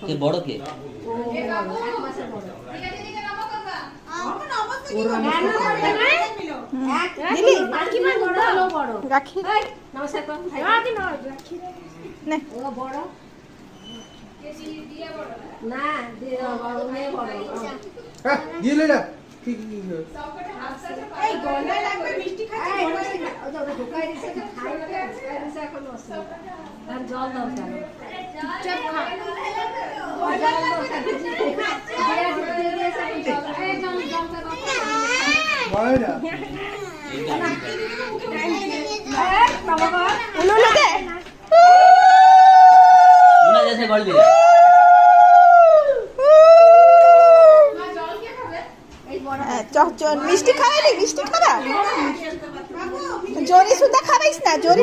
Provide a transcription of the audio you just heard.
কে বড় কে? জল দরকার মিষ্টি খাওয়ালি, মিষ্টি খাবা জরি সুদ্ধা খাবাইস না, জরি